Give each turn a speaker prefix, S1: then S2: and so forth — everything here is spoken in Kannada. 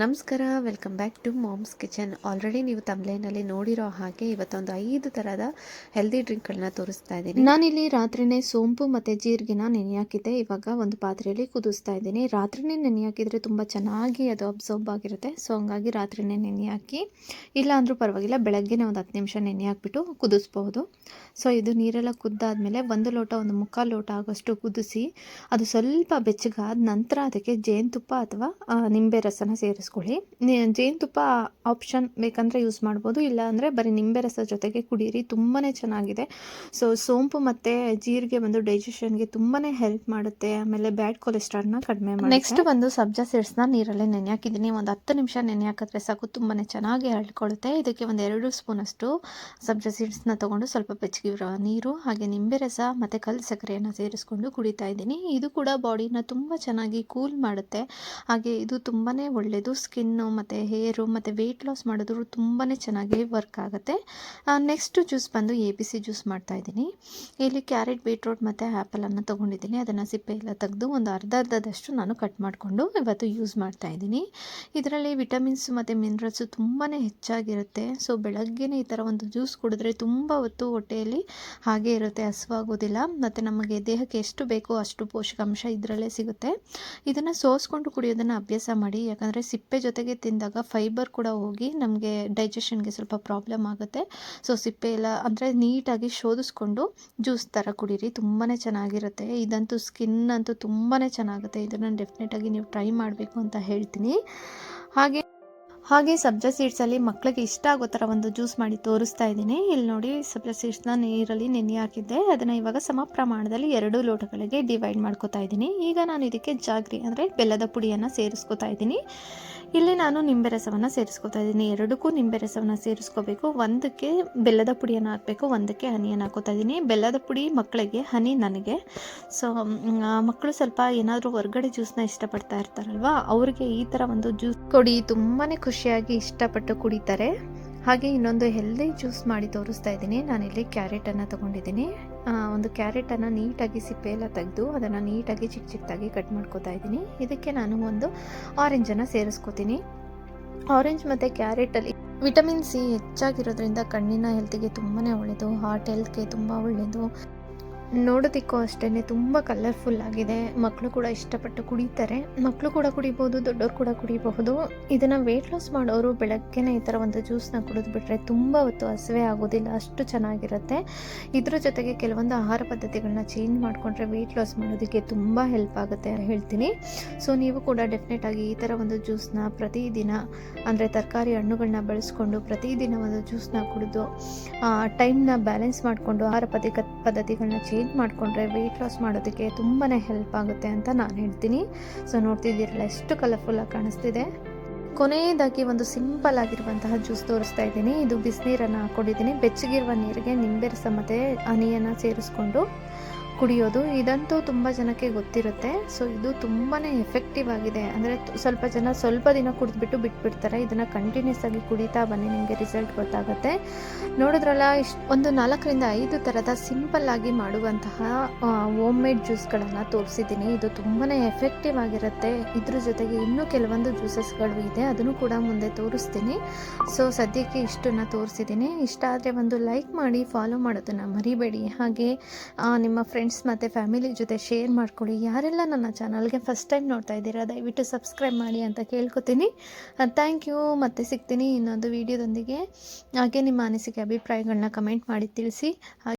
S1: ನಮಸ್ಕಾರ, welcome back to mom's kitchen. Already ನೀವು ತಮ್ಲೇನಲ್ಲಿ ನೋಡಿರೋ ಹಾಗೆ ಇವತ್ತೊಂದು 5 ಥರದ ಹೆಲ್ದಿ ಡ್ರಿಂಕ್ಗಳನ್ನ ತೋರಿಸ್ತಾ ಇದ್ದೀನಿ. ನಾನಿಲ್ಲಿ ರಾತ್ರಿನೇ ಸೋಂಪು ಮತ್ತು ಜೀರಿಗೆನ ನೆನೆ ಹಾಕಿದ್ದೆ. ಇವಾಗ ಒಂದು ಪಾತ್ರೆಯಲ್ಲಿ ಕುದಿಸ್ತಾ ಇದ್ದೀನಿ. ರಾತ್ರಿನೇ ನೆನೆ ಹಾಕಿದರೆ ತುಂಬ ಚೆನ್ನಾಗಿ ಅದು ಅಬ್ಸರ್ಬ್ ಆಗಿರುತ್ತೆ. ಸೊ ಹಂಗಾಗಿ ರಾತ್ರಿನೇ ನೆನೆ ಹಾಕಿ, ಇಲ್ಲ ಅಂದರೂ ಪರವಾಗಿಲ್ಲ, ಬೆಳಗ್ಗೆನೇ ಒಂದು 10 ನಿಮಿಷ ನೆನೆ ಹಾಕ್ಬಿಟ್ಟು ಕುದಿಸ್ಬೋದು. ಸೊ ಇದು ನೀರೆಲ್ಲ ಕುದ್ದಾದಮೇಲೆ 1 ಲೋಟ 1/4 ಲೋಟ ಆಗೋಷ್ಟು ಕುದಿಸಿ, ಅದು ಸ್ವಲ್ಪ ಬೆಚ್ಚಗಾದ ನಂತರ ಅದಕ್ಕೆ ಜೇನುತುಪ್ಪ ಅಥವಾ ನಿಂಬೆ ರಸನ ಸೇರಿಸ್ಕೊಳ್ಳಿ. ಜೇನುತುಪ್ಪ ಆಪ್ಷನ್, ಬೇಕಂದರೆ ಯೂಸ್ ಮಾಡ್ಬೋದು, ಇಲ್ಲ ಅಂದರೆ ಬರೀ ನಿಂಬೆ ರಸ ಜೊತೆಗೆ ಕುಡೀರಿ, ತುಂಬಾ ಚೆನ್ನಾಗಿದೆ. ಸೊ ಸೋಂಪು ಮತ್ತು ಜೀರಿಗೆ ಬಂದು ಡೈಜೆಷನ್ಗೆ ತುಂಬಾ ಹೆಲ್ಪ್ ಮಾಡುತ್ತೆ. ಆಮೇಲೆ ಬ್ಯಾಡ್ ಕೊಲೆಸ್ಟ್ರಾಲ್ನ ಕಡಿಮೆ ಮಾಡಿ. ನೆಕ್ಸ್ಟ್ ಬಂದು ಸಬ್ಜಾ ಸೀಡ್ಸ್ನ ನೀರಲ್ಲೇ ನೆನೆ ಹಾಕಿದ್ದೀನಿ. ಒಂದು 10 ನಿಮಿಷ ನೆನೆ ಹಾಕಿದ್ರೆ ಸಾಕು, ತುಂಬಾ ಚೆನ್ನಾಗಿ ಹರಡ್ಕೊಳ್ಳುತ್ತೆ. ಇದಕ್ಕೆ ಒಂದು 2 ಸ್ಪೂನಷ್ಟು ಸಬ್ಜಾ ಸೀಡ್ಸ್ನ ತೊಗೊಂಡು ಸ್ವಲ್ಪ ಬೆಚ್ಚಗಿರೋ ನೀರು ಹಾಗೆ ನಿಂಬೆ ರಸ ಮತ್ತು ಕಲ್ಲು ಸಕ್ಕರೆಯನ್ನು ಸೇರಿಸ್ಕೊಂಡು ಕುಡಿತಾ ಇದ್ದೀನಿ. ಇದು ಕೂಡ ಬಾಡಿನ ತುಂಬ ಚೆನ್ನಾಗಿ ಕೂಲ್ ಮಾಡುತ್ತೆ. ಹಾಗೆ ಇದು ತುಂಬಾ ಒಳ್ಳೆಯದು. ಸ್ಕಿನ್ನು ಮತ್ತು ಹೇರು ಮತ್ತು ವೆಯ್ಟ್ ಲಾಸ್ ಮಾಡಿದ್ರು ತುಂಬಾ ಚೆನ್ನಾಗಿ ವರ್ಕ್ ಆಗುತ್ತೆ. ನೆಕ್ಸ್ಟ್ ಜ್ಯೂಸ್ ಬಂದು ABC ಜ್ಯೂಸ್ ಮಾಡ್ತಾಯಿದ್ದೀನಿ. ಇಲ್ಲಿ ಕ್ಯಾರೆಟ್, ಬೀಟ್ರೂಟ್ ಮತ್ತು ಆ್ಯಪಲನ್ನು ತೊಗೊಂಡಿದ್ದೀನಿ. ಅದನ್ನು ಸಿಪ್ಪೆ ಎಲ್ಲ ತೆಗೆದು ಒಂದು ಅರ್ಧದಷ್ಟು ನಾನು ಕಟ್ ಮಾಡಿಕೊಂಡು ಇವತ್ತು ಯೂಸ್ ಮಾಡ್ತಾಯಿದ್ದೀನಿ. ಇದರಲ್ಲಿ ವಿಟಮಿನ್ಸ್ ಮತ್ತು ಮಿನರಲ್ಸು ತುಂಬಾ ಹೆಚ್ಚಾಗಿರುತ್ತೆ. ಸೊ ಬೆಳಗ್ಗೆನೇ ಈ ಥರ ಒಂದು ಜ್ಯೂಸ್ ಕುಡಿದ್ರೆ ತುಂಬ ಹೊತ್ತು ಹೊಟ್ಟೆಯಲ್ಲಿ ಹಾಗೆ ಇರುತ್ತೆ, ಹಸಿವಾಗೋದಿಲ್ಲ. ಮತ್ತು ನಮಗೆ ದೇಹಕ್ಕೆ ಎಷ್ಟು ಬೇಕೋ ಅಷ್ಟು ಪೋಷಕಾಂಶ ಇದರಲ್ಲೇ ಸಿಗುತ್ತೆ. ಇದನ್ನು ಸೋಸ್ಕೊಂಡು ಕುಡಿಯೋದನ್ನು ಅಭ್ಯಾಸ ಮಾಡಿ, ಯಾಕಂದರೆ ಸಿಪ್ಪೆ ಜೊತೆಗೆ ತಿಂದಾಗ ಫೈಬರ್ ಕೂಡ ಹೋಗಿ ನಮಗೆ ಡೈಜೆಷನ್ಗೆ ಸ್ವಲ್ಪ ಪ್ರಾಬ್ಲಮ್ ಆಗುತ್ತೆ. ಸೊ ಸಿಪ್ಪೆ ಎಲ್ಲ ಅಂದರೆ ನೀಟಾಗಿ ಶೋಧಿಸ್ಕೊಂಡು ಜ್ಯೂಸ್ ಥರ ಕುಡೀರಿ, ತುಂಬಾ ಚೆನ್ನಾಗಿರುತ್ತೆ. ಇದಂತೂ ಸ್ಕಿನ್ ಅಂತೂ ತುಂಬಾ ಚೆನ್ನಾಗುತ್ತೆ. ಇದನ್ನು ಡೆಫಿನೆಟಾಗಿ ನೀವು ಟ್ರೈ ಮಾಡಬೇಕು ಅಂತ ಹೇಳ್ತೀನಿ. ಹಾಗೆ ಸಬ್ಜಾ ಸೀಡ್ಸಲ್ಲಿ ಮಕ್ಕಳಿಗೆ ಇಷ್ಟ ಆಗೋ ಥರ ಒಂದು ಜ್ಯೂಸ್ ಮಾಡಿ ತೋರಿಸ್ತಾ ಇದ್ದೀನಿ. ಇಲ್ಲಿ ನೋಡಿ, ಸಬ್ಜಾ ಸೀಡ್ಸ್ನ ನೀರಲ್ಲಿ ನೆನೆ ಹಾಕಿದ್ದೆ. ಅದನ್ನು ಇವಾಗ ಸಮ ಪ್ರಮಾಣದಲ್ಲಿ 2 ಲೋಟಗಳಿಗೆ ಡಿವೈಡ್ ಮಾಡ್ಕೋತಾ ಇದ್ದೀನಿ. ಈಗ ನಾನು ಇದಕ್ಕೆ ಜಾಗ್ರಿ ಅಂದರೆ ಬೆಲ್ಲದ ಪುಡಿಯನ್ನು ಸೇರಿಸ್ಕೋತಾ ಇದ್ದೀನಿ. ಇಲ್ಲಿ ನಾನು ನಿಂಬೆ ರಸವನ್ನು ಸೇರಿಸ್ಕೋತಾ ಇದ್ದೀನಿ. 2ಕ್ಕೂ ನಿಂಬೆ ರಸವನ್ನು ಸೇರಿಸ್ಕೋಬೇಕು. 1ಕ್ಕೆ ಬೆಲ್ಲದ ಪುಡಿಯನ್ನು ಹಾಕಬೇಕು, 1ಕ್ಕೆ ಹನಿಯನ್ನು ಹಾಕೋತಾ ಇದ್ದೀನಿ. ಬೆಲ್ಲದ ಪುಡಿ ಮಕ್ಕಳಿಗೆ, ಹನಿ ನನಗೆ. ಸೊ ಮಕ್ಕಳು ಸ್ವಲ್ಪ ಏನಾದರೂ ಹೊರ್ಗಡೆ ಜ್ಯೂಸ್ನ ಇಷ್ಟಪಡ್ತಾ ಇರ್ತಾರಲ್ವ, ಅವ್ರಿಗೆ ಈ ಥರ ಒಂದು ಜ್ಯೂಸ್ ಕೊಡಿ, ತುಂಬಾ ಖುಷಿಯಾಗಿ ಇಷ್ಟಪಟ್ಟು ಕುಡಿತಾರೆ. ಹಾಗೆ ಇನ್ನೊಂದು ಹೆಲ್ದಿ ಜ್ಯೂಸ್ ಮಾಡಿ ತೋರಿಸ್ತಾ ಇದ್ದೀನಿ. ನಾನಿಲ್ಲಿ ಕ್ಯಾರೆಟನ್ನು ತೊಗೊಂಡಿದ್ದೀನಿ. ಒಂದು ಕ್ಯಾರೆಟನ್ನು ನೀಟಾಗಿ ಸಿಪ್ಪೆ ಎಲ್ಲ ತೆಗೆದು ಅದನ್ನು ನೀಟಾಗಿ ಚಿಕ್ಕದಾಗಿ ಕಟ್ ಮಾಡ್ಕೋತಾ ಇದ್ದೀನಿ. ಇದಕ್ಕೆ ನಾನು ಒಂದು ಆರೆಂಜನ್ನು ಸೇರಿಸ್ಕೋತೀನಿ. ಆರೆಂಜ್ ಮತ್ತು ಕ್ಯಾರೆಟಲ್ಲಿ ವಿಟಮಿನ್ ಸಿ ಹೆಚ್ಚಾಗಿರೋದ್ರಿಂದ ಕಣ್ಣಿನ ಹೆಲ್ತಿಗೆ ತುಂಬಾ ಒಳ್ಳೆಯದು, ಹಾರ್ಟ್ ಹೆಲ್ತ್ಗೆ ತುಂಬ ಒಳ್ಳೆಯದು. ನೋಡೋದಕ್ಕೂ ಅಷ್ಟೇ ತುಂಬ ಕಲರ್ಫುಲ್ ಆಗಿದೆ. ಮಕ್ಕಳು ಕೂಡ ಇಷ್ಟಪಟ್ಟು ಕುಡಿತಾರೆ. ಮಕ್ಕಳು ಕೂಡ ಕುಡಿಬೋದು, ದೊಡ್ಡವರು ಕೂಡ ಕುಡಿಬಹುದು. ಇದನ್ನು ವೆಯ್ಟ್ ಲಾಸ್ ಮಾಡೋರು ಬೆಳಗ್ಗೆನೇ ಈ ಥರ ಒಂದು ಜ್ಯೂಸ್ನ ಕುಡಿದ್ಬಿಟ್ರೆ ತುಂಬ ಹೊತ್ತು ಹಸಿವೆ ಆಗೋದಿಲ್ಲ, ಅಷ್ಟು ಚೆನ್ನಾಗಿರುತ್ತೆ. ಇದ್ರ ಜೊತೆಗೆ ಕೆಲವೊಂದು ಆಹಾರ ಪದ್ಧತಿಗಳನ್ನ ಚೇಂಜ್ ಮಾಡಿಕೊಂಡ್ರೆ ವೆಯ್ಟ್ ಲಾಸ್ ಮಾಡೋದಕ್ಕೆ ತುಂಬ ಹೆಲ್ಪ್ ಆಗುತ್ತೆ ಅಂತ ಹೇಳ್ತೀನಿ. ಸೊ ನೀವು ಕೂಡ ಡೆಫಿನೆಟಾಗಿ ಈ ಥರ ಒಂದು ಜ್ಯೂಸ್ನ ಪ್ರತಿದಿನ, ಅಂದರೆ ತರಕಾರಿ ಹಣ್ಣುಗಳನ್ನ ಬಳಸ್ಕೊಂಡು ಪ್ರತಿದಿನ ಒಂದು ಜ್ಯೂಸ್ನ ಕುಡಿದು ಟೈಮ್ನ ಬ್ಯಾಲೆನ್ಸ್ ಮಾಡಿಕೊಂಡು ಆಹಾರ ಪದ್ಧತಿಗಳನ್ನ ಚೇಂಜ್ ಮಾಡಿಕೊಂಡ್ರೆ ವೆಯ್ಟ್ ಲಾಸ್ ಮಾಡೋದಕ್ಕೆ ತುಂಬಾ ಹೆಲ್ಪ್ ಆಗುತ್ತೆ ಅಂತ ನಾನು ಹೇಳ್ತೀನಿ. ಸೊ ನೋಡ್ತಿದ್ದೀರಲ್ಲ ಎಷ್ಟು ಕಲರ್ಫುಲ್ಲಾಗಿ ಕಾಣಿಸ್ತಿದೆ. ಕೊನೆಯದಾಗಿ ಒಂದು ಸಿಂಪಲ್ ಆಗಿರುವಂತಹ ಜ್ಯೂಸ್ ತೋರಿಸ್ತಾ ಇದ್ದೀನಿ. ಇದು ಬಿಸಿನೀರನ್ನು ಹಾಕ್ಕೊಂಡಿದ್ದೀನಿ. ಬೆಚ್ಚಗಿರುವ ನೀರಿಗೆ ನಿಂಬೆ ರಸ ಮತ್ತು ಹನಿಯನ್ನು ಸೇರಿಸ್ಕೊಂಡು ಕುಡಿಯೋದು. ಇದಂತೂ ತುಂಬ ಜನಕ್ಕೆ ಗೊತ್ತಿರುತ್ತೆ. ಸೊ ಇದು ತುಂಬಾ ಎಫೆಕ್ಟಿವ್ ಆಗಿದೆ. ಅಂದರೆ ಸ್ವಲ್ಪ ಜನ ಸ್ವಲ್ಪ ದಿನ ಕುಡಿದ್ಬಿಟ್ಟು ಬಿಟ್ಬಿಡ್ತಾರೆ. ಇದನ್ನು ಕಂಟಿನ್ಯೂಸ್ ಆಗಿ ಕುಡಿತಾ ಬನ್ನಿ, ನಿಮಗೆ ರಿಸಲ್ಟ್ ಗೊತ್ತಾಗುತ್ತೆ. ನೋಡಿದ್ರಲ್ಲ, ಒಂದು 4ರಿಂದ 5 ಥರದ ಸಿಂಪಲ್ ಆಗಿ ಮಾಡುವಂತಹ ಹೋಮ್ ಮೇಡ್ ಜ್ಯೂಸ್ಗಳನ್ನು ತೋರಿಸಿದ್ದೀನಿ. ಇದು ತುಂಬಾ ಎಫೆಕ್ಟಿವ್ ಆಗಿರುತ್ತೆ. ಇದ್ರ ಜೊತೆಗೆ ಇನ್ನೂ ಕೆಲವೊಂದು ಜ್ಯೂಸಸ್ಗಳು ಇದೆ, ಅದನ್ನು ಕೂಡ ಮುಂದೆ ತೋರಿಸ್ತೀನಿ. ಸೊ ಸದ್ಯಕ್ಕೆ ಇಷ್ಟನ್ನು ತೋರಿಸಿದ್ದೀನಿ. ಇಷ್ಟ ಆದರೆ ಒಂದು ಲೈಕ್ ಮಾಡಿ, ಫಾಲೋ ಮಾಡೋದನ್ನು ಮರಿಬೇಡಿ. ಹಾಗೆ ನಿಮ್ಮ ಫ್ರೆಂಡ್ಸ್ ಮತ್ತು ಫ್ಯಾಮಿಲಿ ಜೊತೆ ಶೇರ್ ಮಾಡ್ಕೊಳ್ಳಿ. ಯಾರೆಲ್ಲ ನನ್ನ ಚಾನಲ್ಗೆ ಫಸ್ಟ್ ಟೈಮ್ ನೋಡ್ತಾ ಇದ್ದೀರಾ, ದಯವಿಟ್ಟು ಸಬ್ಸ್ಕ್ರೈಬ್ ಮಾಡಿ ಅಂತ ಕೇಳ್ಕೊತೀನಿ. Thank you. ಮತ್ತೆ ಸಿಗ್ತೀನಿ ಇನ್ನೊಂದು ವಿಡಿಯೋದೊಂದಿಗೆ. ಹಾಗೆ ನಿಮ್ಮ ಅನಿಸಿಕೆ ಅಭಿಪ್ರಾಯಗಳನ್ನ ಕಮೆಂಟ್ ಮಾಡಿ ತಿಳಿಸಿ. ಹಾಗೆ